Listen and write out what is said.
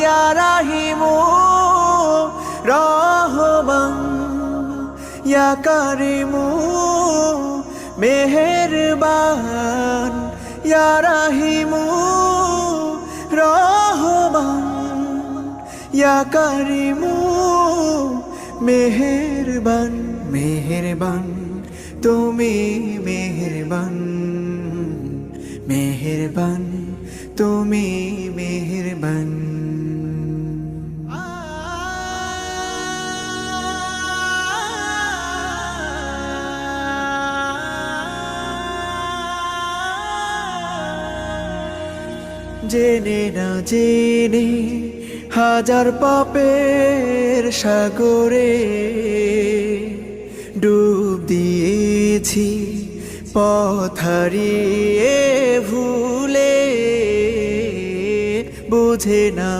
ইয়া রাহিমু রহমান ইয়া কারিমু মেহেরবান ইয়া রাহিমু রহমান ইয়া কারিমু মেহেরবান মেহেরবান তুমি মেহেরবান মেহেরবান তুমি মেহেরবান জেনে না জেনে হাজার পাপের সাগরে ডুব দিয়েছি পথ হারিয়ে ভুলে বুঝে না